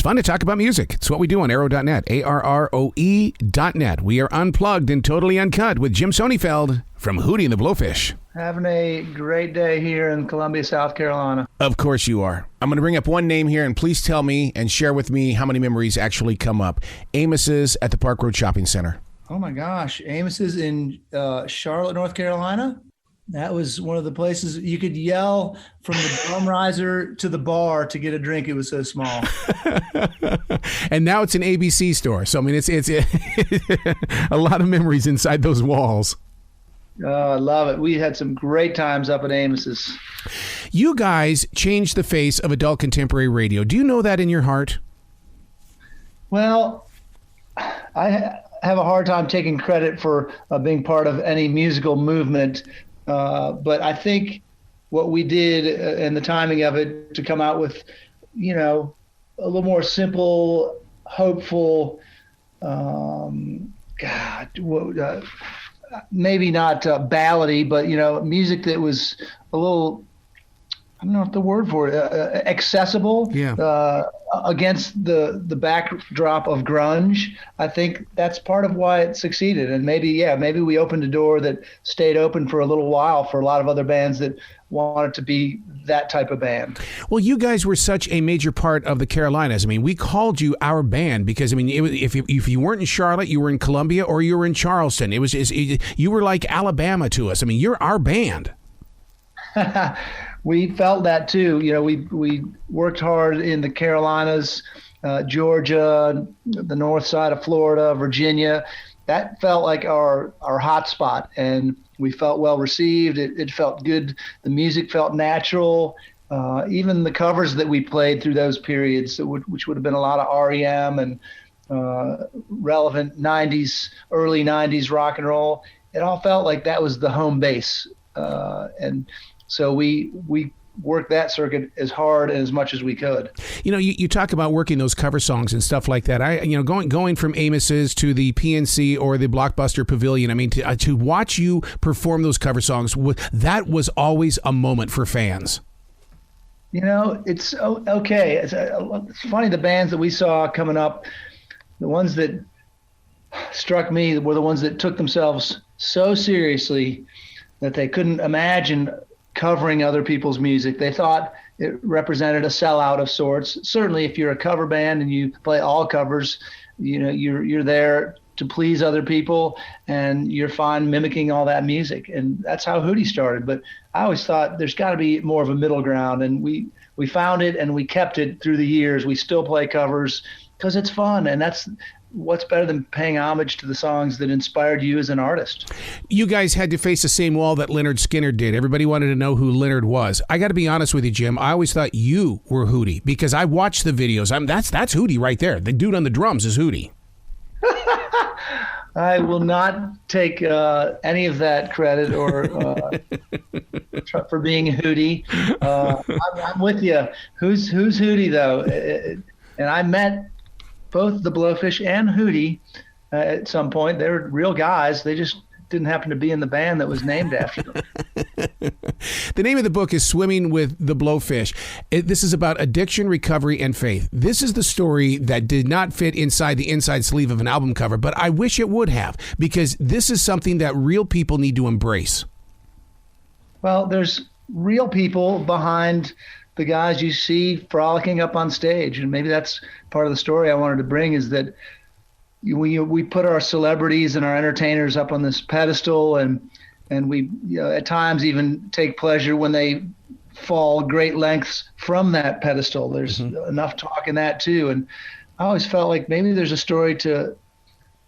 fun to talk about music. It's what we do on arrow.net, ARROE.net. We are unplugged and totally uncut with Jim Sonefeld from Hootie the Blowfish. Having a great day here in Columbia, South Carolina. Of course you are. I'm going to bring up one name here, and please tell me and share with me how many memories actually come up. Amos's at the Park Road Shopping Center. Oh my gosh, Amos's in Charlotte, North Carolina. That was one of the places you could yell from the drum riser to the bar to get a drink. It was so small. And now it's an ABC store. So, I mean, it's a lot of memories inside those walls. I love it. We had some great times up at Amos's. You guys changed the face of adult contemporary radio. Do you know that in your heart? Well, I have a hard time taking credit for being part of any musical movement. But I think what we did and the timing of it to come out with, you know, a little more simple, hopeful, maybe not ballady, but, you know, music that was a little, I don't know what the word for it, accessible. Yeah. Against the backdrop of grunge. I think that's part of why it succeeded. And maybe we opened a door that stayed open for a little while for a lot of other bands that wanted to be that type of band. Well, you guys were such a major part of the Carolinas. I mean, we called you our band because, I mean, if you weren't in Charlotte, you were in Columbia or you were in Charleston. You were like Alabama to us. I mean, you're our band. We felt that too. You know, we worked hard in the Carolinas, Georgia, the north side of Florida, Virginia. That felt like our hot spot, and we felt well received. It felt good. The music felt natural. Even the covers that we played through those periods, which would have been a lot of REM and relevant 90s, early 90s rock and roll, it all felt like that was the home base. And so we worked that circuit as hard and as much as we could. You know, you talk about working those cover songs and stuff like that. Going from Amos's to the PNC or the Blockbuster Pavilion. I mean, to watch you perform those cover songs, that was always a moment for fans. You know, it's okay. It's funny, the bands that we saw coming up, the ones that struck me were the ones that took themselves so seriously that they couldn't imagine covering other people's music. They thought it represented a sellout of sorts. Certainly, if you're a cover band and you play all covers, you know, you're there to please other people, and you're fine mimicking all that music. And that's how Hootie started. But I always thought there's got to be more of a middle ground, and we found it, and we kept it through the years. We still play covers because it's fun, and that's what's better than paying homage to the songs that inspired you as an artist. You guys had to face the same wall that Lynyrd Skynyrd did. Everybody wanted to know who Lynyrd was. I got to be honest with you, Jim. I always thought you were Hootie because I watched the videos. That's Hootie right there. The dude on the drums is Hootie. I will not take any of that credit or for being Hootie. I'm with you. Who's Hootie though? And I met both the Blowfish and Hootie at some point. They were real guys. They just didn't happen to be in the band that was named after them. The name of the book is Swimming with the Blowfish. This is about addiction, recovery, and faith. This is the story that did not fit inside the inside sleeve of an album cover, but I wish it would have, because this is something that real people need to embrace. Well, there's real people behind the guys you see frolicking up on stage. And maybe that's part of the story I wanted to bring, is that we put our celebrities and our entertainers up on this pedestal, and we at times even take pleasure when they fall great lengths from that pedestal. There's enough talk in that too. And I always felt like maybe there's a story to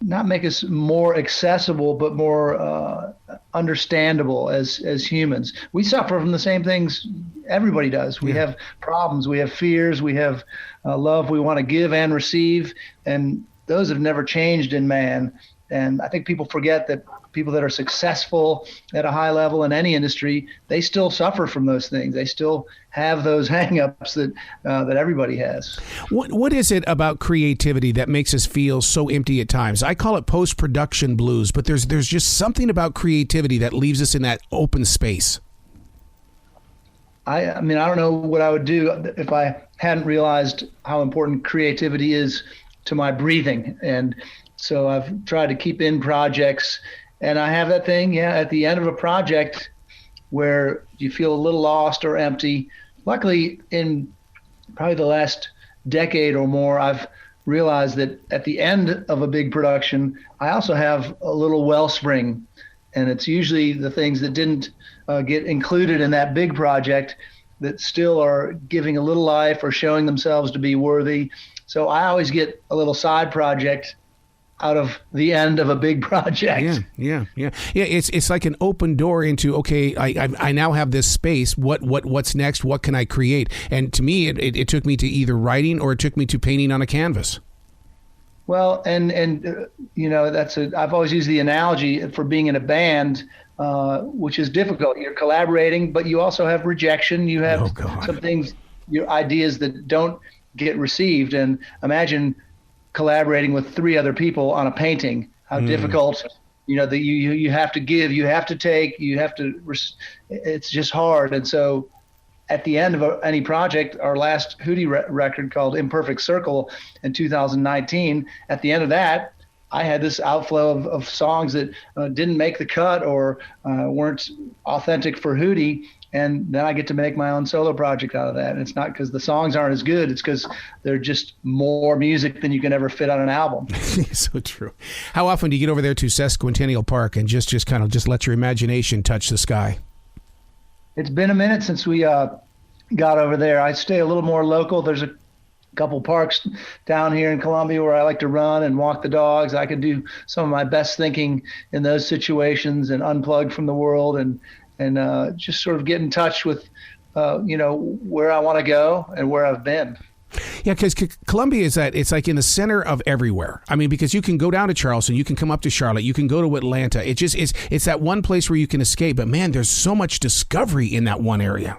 not make us more accessible, but more understandable as humans. We suffer from the same things everybody does. We have problems, we have fears, we have love we want to give and receive, and those have never changed in man. And I think people forget that people that are successful at a high level in any industry, they still suffer from those things. They still have those hang-ups that everybody has. What is it about creativity that makes us feel so empty at times? I call it post-production blues, but there's just something about creativity that leaves us in that open space. Well, there's real people behind the guys you see frolicking up on stage. And maybe that's part of the story I wanted to bring, is that we put our celebrities and our entertainers up on this pedestal, and we at times even take pleasure when they fall great lengths from that pedestal. There's enough talk in that too. And I always felt like maybe there's a story to not make us more accessible, but more understandable as humans. We suffer from the same things everybody does. We have problems, we have fears, we have love we want to give and receive, and those have never changed in man. And I think people forget that people that are successful at a high level in any industry, they still suffer from those things. What is it about creativity that makes us feel so empty at times? I call it post-production blues, but there's just something about I mean, I don't know what I would do if I hadn't realized how important creativity is to my breathing. And so I've tried to keep in projects, and I have that thing, yeah, at the end of a project where you feel a little lost or empty. Luckily, in probably the last decade or more, I've realized that at the end of a big production, I also have a little wellspring, and it's usually the things that didn't get included in that big project that still are giving a little life or showing themselves to be worthy. So I always get a little side project out of the end of a big project. Yeah. It's like an open door into, okay, I now have this space. What's next? What can I create? And to me, it took me to either writing or it took me to painting on a canvas. Well, and you know, I've always used the analogy for being in a band, which is difficult. You're collaborating, but you also have rejection. You have some things, your ideas that don't get received. And imagine collaborating with 3 other people on a painting. How difficult, you know, that you have to give, you have to take, it's just hard. And so at the end of any project, our last Hootie record called Imperfect Circle in 2019, at the end of that, I had this outflow of songs that didn't make the cut or weren't authentic for Hootie. And then I get to make my own solo project out of that. And it's not because the songs aren't as good. It's because they're just more music than you can ever fit on an album. So true. How often do you get over there to Sesquicentennial Park and just kind of let your imagination touch the sky? It's been a minute since we got over there. I stay a little more local. There's a couple parks down here in Columbia where I like to run and walk the dogs. I can do some of my best thinking in those situations and unplug from the world and just sort of get in touch with, where I want to go and where I've been. Yeah, because Columbia it's like in the center of everywhere. I mean, because you can go down to Charleston, you can come up to Charlotte, you can go to Atlanta. It's that one place where you can escape. But man, there's so much discovery in that one area.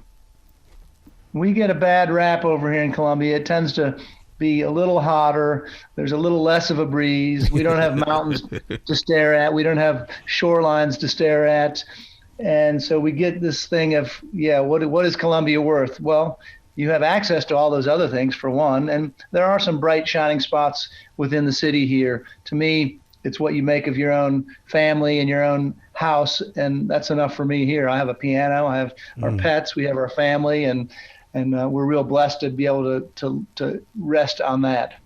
We get a bad rap over here in Columbia. It tends to be a little hotter. There's a little less of a breeze. We don't have mountains to stare at. We don't have shorelines to stare at. And so we get this thing of, what is Columbia worth? Well, you have access to all those other things, for one, and there are some bright, shining spots within the city here. To me, it's what you make of your own family and your own house, and that's enough for me here. I have a piano, I have our pets, we have our family, and we're real blessed to be able to rest on that.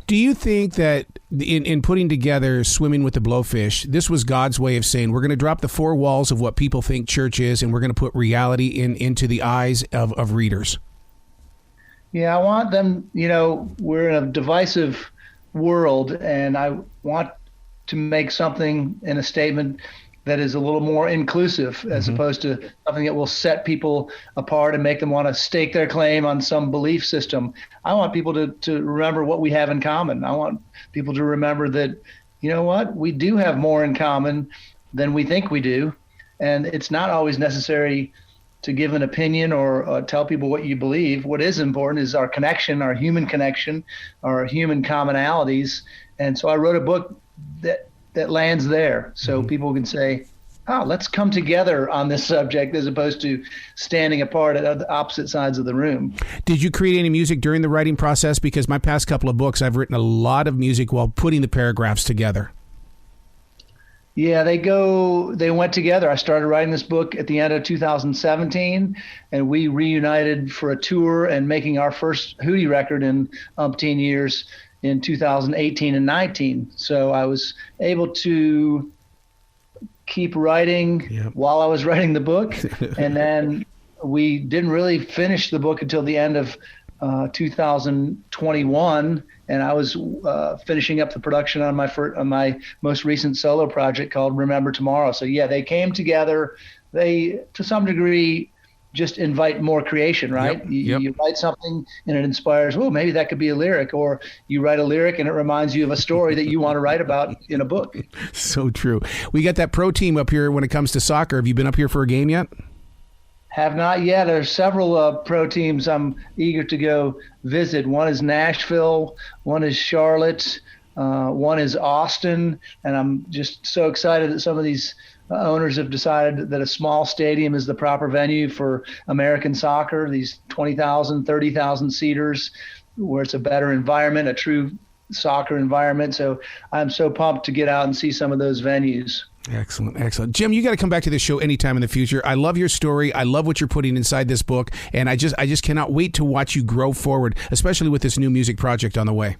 Do you think that in putting together Swimming with the Blowfish, this was God's way of saying, we're going to drop the 4 walls of what people think church is, and we're going to put reality into the eyes of readers? Yeah, I want them, we're in a divisive world, and I want to make something in a statement that is a little more inclusive as opposed to something that will set people apart and make them want to stake their claim on some belief system. I want people to remember what we have in common. I want people to remember that, you know what, we do have more in common than we think we do. And it's not always necessary to give an opinion or tell people what you believe. What is important is our connection, our human commonalities. And so I wrote a book that lands there, so people can say, let's come together on this subject as opposed to standing apart at the opposite sides of the room. Did you create any music during the writing process? Because my past couple of books, I've written a lot of music while putting the paragraphs together. Yeah, they went together. I started writing this book at the end of 2017, and we reunited for a tour and making our first Hootie record in umpteen years in 2018 and 19. So I was able to keep writing while I was writing the book. And then we didn't really finish the book until the end of 2021. And I was finishing up the production on my most recent solo project called Remember Tomorrow. So yeah, they came together. They, to some degree, just invite more creation, right? You write something and it inspires, maybe that could be a lyric, or you write a lyric and it reminds you of a story that you want to write about in a book. So true. We got that pro team up here when it comes to soccer. Have you been up here for a game yet? Have not yet. There's several pro teams I'm eager to go visit. One is Nashville, one is Charlotte, One is Austin, and I'm just so excited that some of these owners have decided that a small stadium is the proper venue for American soccer, these 20,000, 30,000 seaters, where it's a better environment, a true soccer environment. So I'm so pumped to get out and see some of those venues. Excellent, excellent. Jim, you got to come back to this show anytime in the future. I love your story. I love what you're putting inside this book, and I just cannot wait to watch you grow forward, especially with this new music project on the way.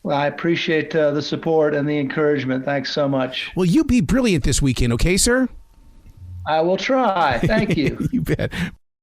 Well, I appreciate the support and the encouragement. Thanks so much. Well, you be brilliant this weekend, okay, sir? I will try. Thank you. You bet.